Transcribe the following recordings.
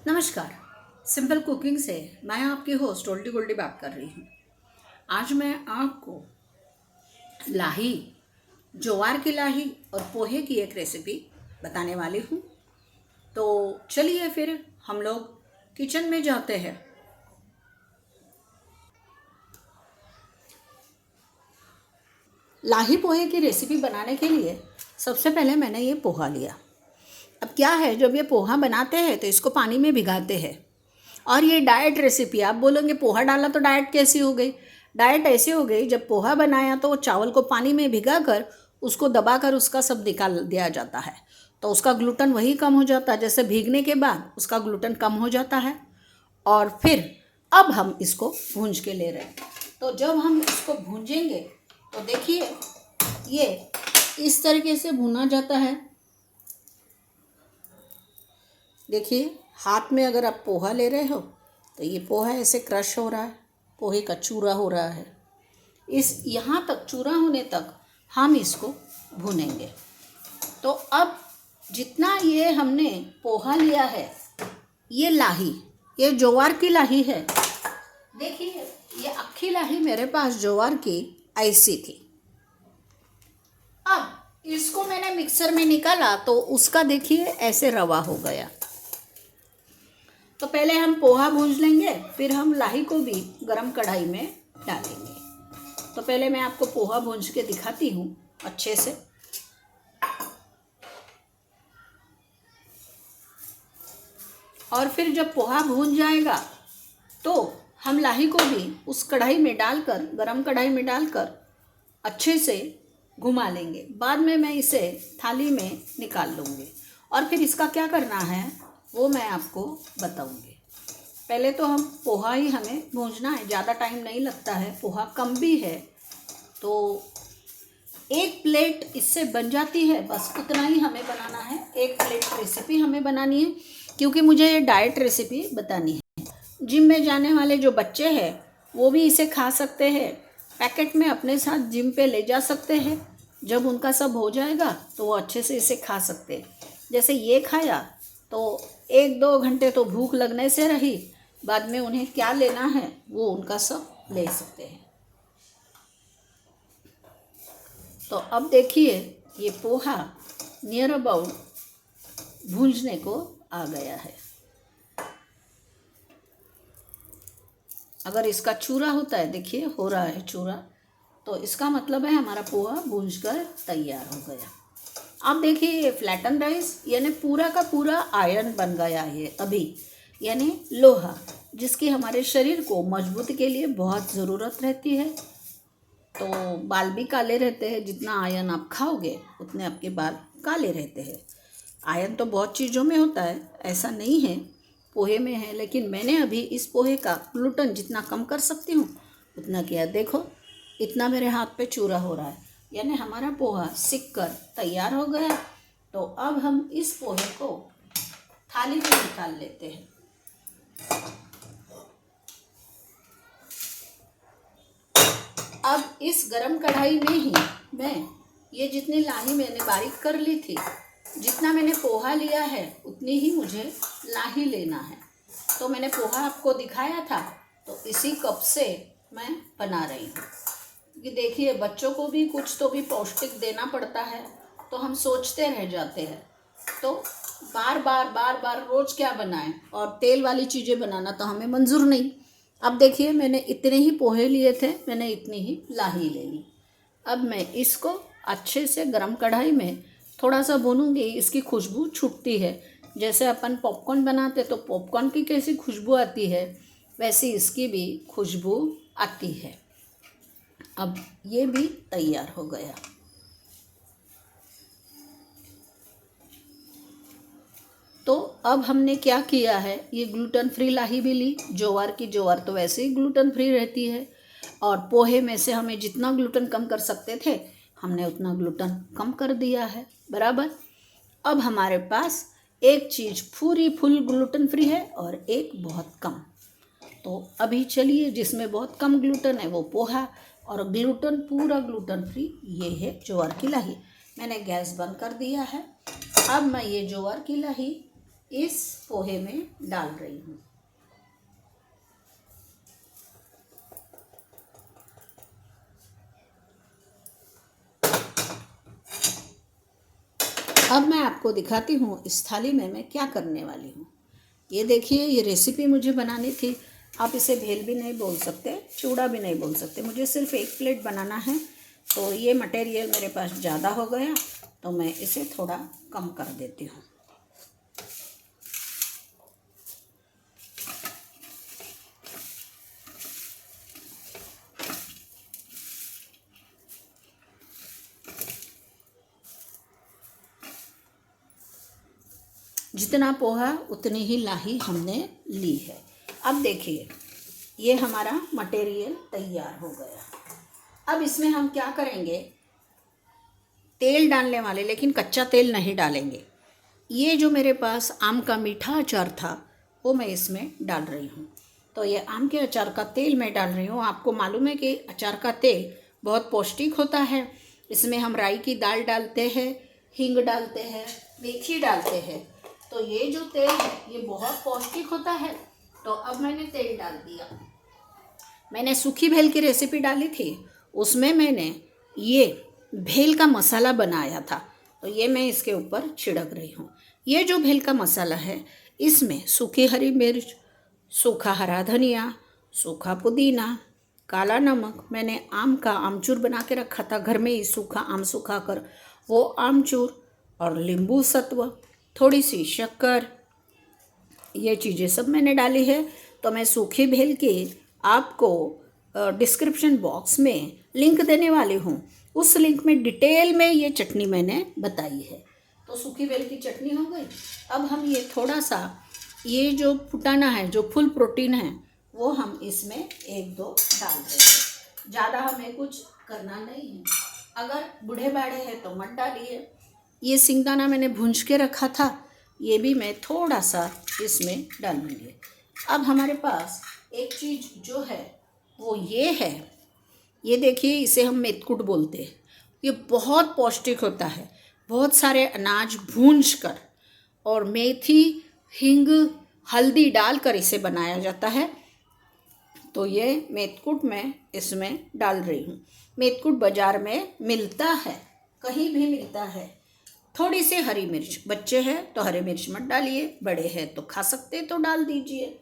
नमस्कार। Simple cooking से मैं आपकी होस्ट ओल्डी गोल्डी बात कर रही हूँ। आज मैं आपको लाही, ज्वार की लाही और पोहे की एक रेसिपी बताने वाली हूँ। तो चलिए फिर हम लोग किचन में जाते हैं। लाही पोहे की रेसिपी बनाने के लिए सबसे पहले मैंने ये पोहा लिया। अब क्या है, जब ये पोहा बनाते हैं तो इसको पानी में भिगाते हैं। और ये डाइट रेसिपी, आप बोलोगे पोहा डाला तो डाइट कैसी हो गई? डाइट ऐसी हो गई, जब पोहा बनाया तो चावल को पानी में भिगा कर उसको दबाकर उसका सब निकाल दिया जाता है, तो उसका ग्लूटन वही कम हो जाता है। जैसे भीगने के बाद उसका ग्लूटन कम हो जाता है। और फिर अब हम इसको भूंज के ले रहे हैं। तो जब हम इसको भूंजेंगे तो देखिए ये इस तरीके से भुना जाता है। देखिए हाथ में अगर आप पोहा ले रहे हो तो ये पोहा ऐसे क्रश हो रहा है, पोहे का चूरा हो रहा है। इस यहाँ तक चूरा होने तक हम इसको भूनेंगे। तो अब जितना ये हमने पोहा लिया है, ये लाही, ये ज्वार की लाही है। देखिए ये अक्खी लाही मेरे पास ज्वार की ऐसी थी। अब इसको मैंने मिक्सर में निकाला तो उसका देखिए ऐसे रवा हो गया। तो पहले हम पोहा भूंज लेंगे, फिर हम लाही को भी गरम कढ़ाई में डालेंगे। तो पहले मैं आपको पोहा भूंज के दिखाती हूँ अच्छे से। और फिर जब पोहा भूंज जाएगा तो हम लाही को भी उस कढ़ाई में डालकर, गरम कढ़ाई में डालकर अच्छे से घुमा लेंगे। बाद में मैं इसे थाली में निकाल लूँगी और फिर इसका क्या करना है वो मैं आपको बताऊंगी। पहले तो हम पोहा ही हमें भूंजना है, ज़्यादा टाइम नहीं लगता है, पोहा कम भी है तो एक प्लेट इससे बन जाती है। बस उतना ही हमें बनाना है। एक प्लेट रेसिपी हमें बनानी है क्योंकि मुझे ये डाइट रेसिपी बतानी है। जिम में जाने वाले जो बच्चे हैं वो भी इसे खा सकते हैं, पैकेट में अपने साथ जिम पे ले जा सकते हैं। जब उनका सब हो जाएगा तो वो अच्छे से इसे खा सकते हैं। जैसे ये खाया तो 1-2 घंटे तो भूख लगने से रही, बाद में उन्हें क्या लेना है वो उनका सब ले सकते हैं। तो अब देखिए ये पोहा नियर अबाउट भूंजने को आ गया है। अगर इसका चूरा होता है, देखिए हो रहा है चूरा, तो इसका मतलब है हमारा पोहा भूंजकर तैयार हो गया। अब देखिए ये फ्लैटन राइस यानी पूरा का पूरा आयरन बन गया है अभी, यानी लोहा, जिसकी हमारे शरीर को मजबूत के लिए बहुत ज़रूरत रहती है। तो बाल भी काले रहते हैं, जितना आयरन आप खाओगे उतने आपके बाल काले रहते हैं। आयरन तो बहुत चीज़ों में होता है, ऐसा नहीं है पोहे में है, लेकिन मैंने अभी इस पोहे का ग्लूटन जितना कम कर सकती हूँ उतना किया। देखो इतना मेरे हाथ पे चूरा हो रहा है, यानी हमारा पोहा सिक कर तैयार हो गया। तो अब हम इस पोहे को थाली में निकाल लेते हैं। अब इस गरम कढ़ाई में ही मैं ये जितनी लाही मैंने बारीक कर ली थी, जितना मैंने पोहा लिया है उतनी ही मुझे लाही लेना है। तो मैंने पोहा आपको दिखाया था, तो इसी कप से मैं बना रही हूँ। कि देखिए बच्चों को भी कुछ तो भी पौष्टिक देना पड़ता है, तो हम सोचते रह जाते हैं। तो बार बार रोज़ क्या बनाएं, और तेल वाली चीज़ें बनाना तो हमें मंजूर नहीं। अब देखिए मैंने इतने ही पोहे लिए थे, मैंने इतनी ही लाही ले ली। अब मैं इसको अच्छे से गरम कढ़ाई में थोड़ा सा भूनूंगी। इसकी खुशबू छूटती है, जैसे अपन पॉपकॉर्न बनाते तो पॉपकॉर्न की कैसी खुशबू आती है, वैसी इसकी भी खुशबू आती है। अब ये भी तैयार हो गया। तो अब हमने क्या किया है, ये ग्लूटन फ्री लाही भी ली, ज्वार की। ज्वार तो वैसे ही ग्लूटन फ्री रहती है, और पोहे में से हमें जितना ग्लूटन कम कर सकते थे हमने उतना ग्लूटन कम कर दिया है, बराबर। अब हमारे पास एक चीज़ पूरी फुल ग्लूटन फ्री है और एक बहुत कम। तो अभी चलिए जिसमें बहुत कम ग्लूटन है वो पोहा, और ग्लूटन पूरा ग्लूटन फ्री ये है ज्वार की लाही। मैंने गैस बंद कर दिया है। अब मैं ये ज्वार की लाही इस पोहे में डाल रही हूँ। अब मैं आपको दिखाती हूँ इस थाली में मैं क्या करने वाली हूँ। ये देखिए, ये रेसिपी मुझे बनानी थी। आप इसे भेल भी नहीं बोल सकते, चूड़ा भी नहीं बोल सकते, मुझे सिर्फ एक प्लेट बनाना है। तो ये मटेरियल मेरे पास ज़्यादा हो गया, तो मैं इसे थोड़ा कम कर देती हूँ। जितना पोहा उतनी ही लाही हमने ली है। अब देखिए, ये हमारा मटेरियल तैयार हो गया। अब इसमें हम क्या करेंगे, तेल डालने वाले, लेकिन कच्चा तेल नहीं डालेंगे। ये जो मेरे पास आम का मीठा अचार था वो मैं इसमें डाल रही हूँ। तो ये आम के अचार का तेल मैं डाल रही हूँ। आपको मालूम है कि अचार का तेल बहुत पौष्टिक होता है। इसमें हम राई की दाल डालते हैं, हींग डालते हैं, मेथी डालते हैं। तो ये जो तेल है ये बहुत पौष्टिक होता है। तो अब मैंने तेल डाल दिया। मैंने सूखी भेल की रेसिपी डाली थी, उसमें मैंने ये भेल का मसाला बनाया था, तो ये मैं इसके ऊपर छिड़क रही हूँ। ये जो भेल का मसाला है, इसमें सूखी हरी मिर्च, सूखा हरा धनिया, सूखा पुदीना, काला नमक, मैंने आम का आमचूर बना के रखा था घर में ही, सूखा आम सुखा कर, वो आमचूर, और नींबू सत्व, थोड़ी सी शक्कर, ये चीज़ें सब मैंने डाली है। तो मैं सूखी भेल की आपको डिस्क्रिप्शन बॉक्स में लिंक देने वाली हूँ। उस लिंक में डिटेल में ये चटनी मैंने बताई है। तो सूखी भेल की चटनी हो गई। अब हम ये थोड़ा सा, ये जो फुटाना है, जो फुल प्रोटीन है, वो हम इसमें 1-2 डाल देंगे। ज़्यादा हमें कुछ करना नहीं है। अगर बूढ़े बाढ़े हैं तो मत डालिए। ये सिंगदाना मैंने भूंज के रखा था, ये भी मैं थोड़ा सा इसमें डालूंगी। अब हमारे पास एक चीज़ जो है वो ये है, ये देखिए, इसे हम मेथकूट बोलते हैं। ये बहुत पौष्टिक होता है। बहुत सारे अनाज भूंज कर और मेथी, हींग, हल्दी डालकर इसे बनाया जाता है। तो ये मेथकूट मैं इसमें डाल रही हूँ। मेथकूट बाज़ार में मिलता है, कहीं भी मिलता है। थोड़ी सी हरी मिर्च, बच्चे हैं तो हरी मिर्च मत डालिए, बड़े हैं तो खा सकते तो डाल दीजिए।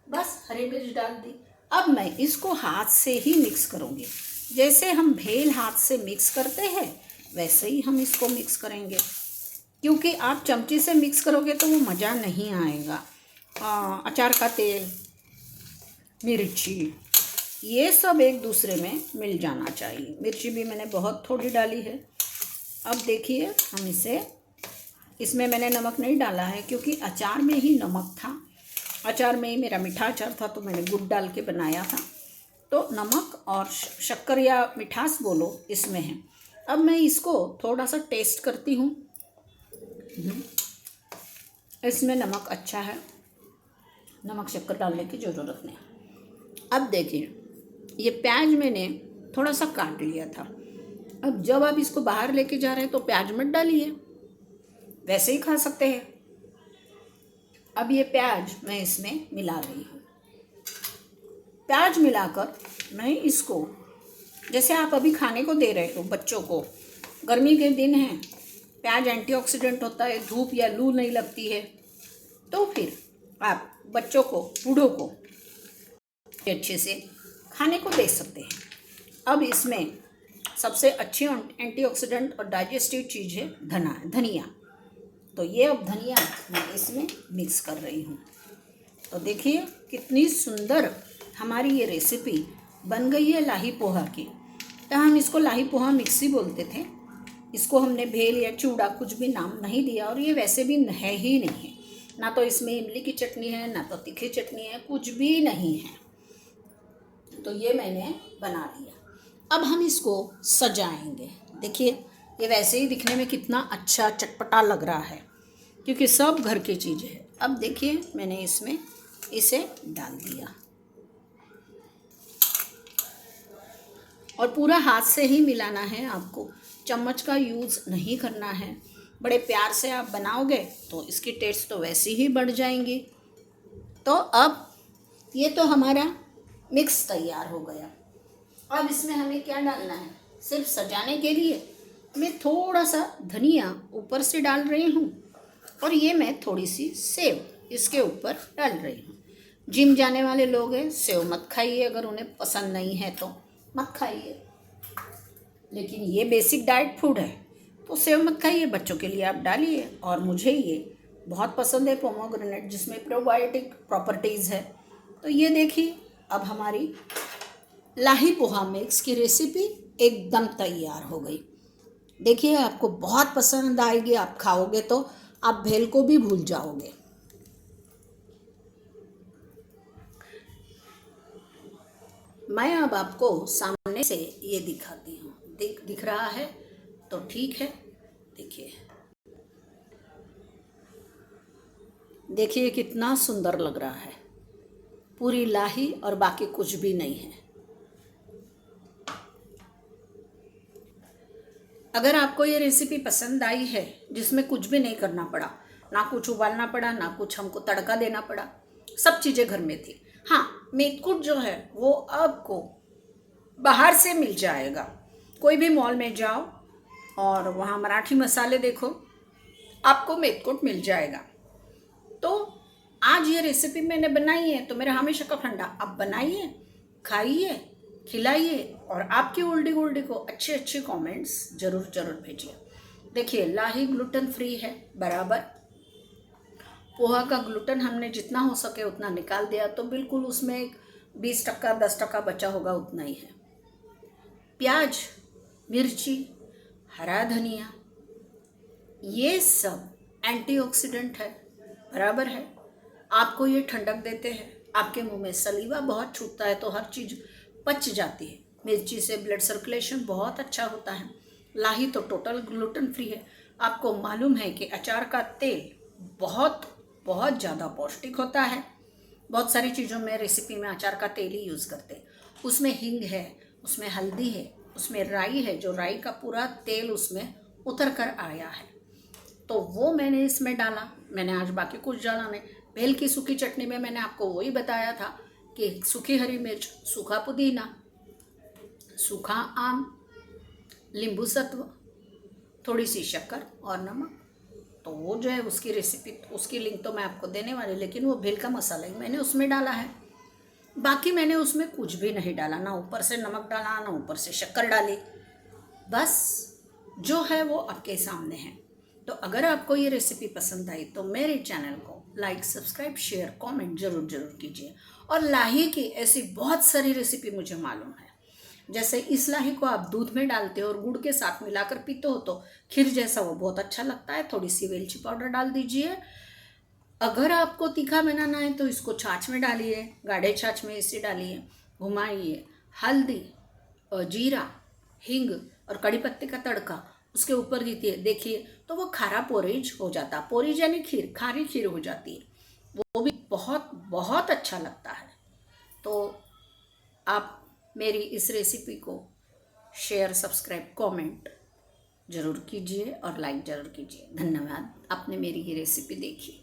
बस हरी मिर्च डाल दी। अब मैं इसको हाथ से ही मिक्स करूँगी। जैसे हम भेल हाथ से मिक्स करते हैं वैसे ही हम इसको मिक्स करेंगे, क्योंकि आप चमचे से मिक्स करोगे तो वो मज़ा नहीं आएगा। अचार का तेल, मिर्ची, ये सब एक दूसरे में मिल जाना चाहिए। मिर्ची भी मैंने बहुत थोड़ी डाली है। अब देखिए, हम इसमें मैंने नमक नहीं डाला है क्योंकि अचार में ही नमक था। अचार में ही मेरा मीठा अचार था तो मैंने गुड़ डाल के बनाया था। तो नमक और शक्कर या मिठास बोलो इसमें है। अब मैं इसको थोड़ा सा टेस्ट करती हूँ। इसमें नमक अच्छा है, नमक शक्कर डालने की ज़रूरत नहीं। अब देखिए, ये प्याज मैंने थोड़ा सा काट लिया था। अब जब आप इसको बाहर लेके जा रहे हैं तो प्याज मत डालिए, वैसे ही खा सकते हैं। अब ये प्याज मैं इसमें मिला रही हूँ। प्याज मिलाकर मैं इसको, जैसे आप अभी खाने को दे रहे हो बच्चों को, गर्मी के दिन हैं, प्याज एंटीऑक्सीडेंट होता है, धूप या लू नहीं लगती है, तो फिर आप बच्चों को, बूढ़ों को अच्छे से खाने को दे सकते हैं। अब इसमें सबसे अच्छी एंटीऑक्सीडेंट और डाइजेस्टिव चीज़ है धनिया। तो ये अब धनिया मैं इसमें मिक्स कर रही हूँ। तो देखिए कितनी सुंदर हमारी ये रेसिपी बन गई है लाही पोहा की। तो हम इसको लाही पोहा मिक्स ही बोलते थे। इसको हमने भेल या चूड़ा कुछ भी नाम नहीं दिया, और ये वैसे भी है ही नहीं है। ना तो इसमें इमली की चटनी है, ना तो तीखी चटनी है, कुछ भी नहीं है। तो ये मैंने बना लिया। अब हम इसको सजाएंगे। देखिए ये वैसे ही दिखने में कितना अच्छा चटपटा लग रहा है, क्योंकि सब घर की चीज़ें है। अब देखिए मैंने इसमें इसे डाल दिया, और पूरा हाथ से ही मिलाना है आपको, चम्मच का यूज़ नहीं करना है। बड़े प्यार से आप बनाओगे तो इसकी टेस्ट तो वैसी ही बढ़ जाएंगी। तो अब ये तो हमारा मिक्स तैयार हो गया। अब इसमें हमें क्या डालना है, सिर्फ सजाने के लिए मैं थोड़ा सा धनिया ऊपर से डाल रही हूँ और ये मैं थोड़ी सी सेव इसके ऊपर डाल रही हूँ। जिम जाने वाले लोग हैं, सेव मत खाइए, अगर उन्हें पसंद नहीं है तो मत खाइए, लेकिन ये बेसिक डाइट फूड है तो सेव मत खाइए, बच्चों के लिए आप डालिए। और मुझे ये बहुत पसंद है पोमोग्रेनेट, जिसमें प्रोबायोटिक प्रॉपर्टीज़ है। तो ये देखिए, अब हमारी लाही पोहा मिक्स की रेसिपी एकदम तैयार हो गई। देखिए, आपको बहुत पसंद आएगी, आप खाओगे तो आप भेल को भी भूल जाओगे। मैं अब आपको सामने से ये दिखाती हूँ, दिख रहा है तो ठीक है। देखिए कितना सुंदर लग रहा है, पूरी लाही और बाकी कुछ भी नहीं है। अगर आपको ये रेसिपी पसंद आई है, जिसमें कुछ भी नहीं करना पड़ा, ना कुछ उबालना पड़ा, ना कुछ हमको तड़का देना पड़ा, सब चीज़ें घर में थी। हाँ, मेथकूट जो है वो आपको बाहर से मिल जाएगा। कोई भी मॉल में जाओ और वहाँ मराठी मसाले देखो, आपको मेथकूट मिल जाएगा। तो आज ये रेसिपी मैंने बनाई है तो मेरा हमेशा का फंडा, आप बनाइए, खाइए, खिलाइए और आपकी ओल्डी गोल्डी को अच्छे अच्छे कमेंट्स ज़रूर भेजिए। देखिए, लाही ग्लूटेन फ्री है बराबर। पोहा का ग्लूटेन हमने जितना हो सके उतना निकाल दिया, तो बिल्कुल उसमें 20% 10% बचा होगा, उतना ही है। प्याज, मिर्ची, हरा धनिया, ये सब एंटीऑक्सीडेंट है, बराबर है। आपको ये ठंडक देते हैं, आपके मुंह में सलीवा बहुत छूटता है तो हर चीज़ पच जाती है। मिर्ची से ब्लड सर्कुलेशन बहुत अच्छा होता है। लाही तो टोटल ग्लूटेन फ्री है। आपको मालूम है कि अचार का तेल बहुत बहुत ज़्यादा पौष्टिक होता है। बहुत सारी चीज़ों में, रेसिपी में अचार का तेल ही यूज़ करते हैं। उसमें हींग है, उसमें हल्दी है, उसमें राई है, जो राई का पूरा तेल उसमें उतर कर आया है, तो वो मैंने इसमें डाला। मैंने आज बाकी कुछ डाला नहीं। भेल की सूखी चटनी में मैंने आपको वही बताया था कि सूखी हरी मिर्च, सूखा पुदीना, सूखा आम, नींबू सत्व, थोड़ी सी शक्कर और नमक। तो वो जो है उसकी रेसिपी, उसकी लिंक तो मैं आपको देने वाली, लेकिन वो भेल का मसाला ही मैंने उसमें डाला है। बाकी मैंने उसमें कुछ भी नहीं डाला, ना ऊपर से नमक डाला, ना ऊपर से शक्कर डाली। बस जो है वो आपके सामने है। तो अगर आपको ये रेसिपी पसंद आई तो मेरे चैनल को लाइक, सब्सक्राइब, शेयर, कमेंट ज़रूर कीजिए। और लाही की ऐसी बहुत सारी रेसिपी मुझे मालूम है। जैसे इस लाही को आप दूध में डालते हो और गुड़ के साथ मिलाकर पीते हो तो खीर जैसा वो बहुत अच्छा लगता है। थोड़ी सी वेलची पाउडर डाल दीजिए। अगर आपको तीखा बनाना है तो इसको छाछ में डालिए, गाढ़े छाछ में इसे डालिए, घुमाइए। हल्दी और जीरा, हींग और कड़ी पत्ते का तड़का उसके ऊपर दीजिए। देखिए तो वो खारा पोरेज हो जाता, पोरेज यानी खीर, खारी खीर हो जाती है। वो भी बहुत बहुत अच्छा लगता है। तो आप मेरी इस रेसिपी को शेयर, सब्सक्राइब, कमेंट ज़रूर कीजिए और लाइक ज़रूर कीजिए। धन्यवाद, आपने मेरी ये रेसिपी देखी।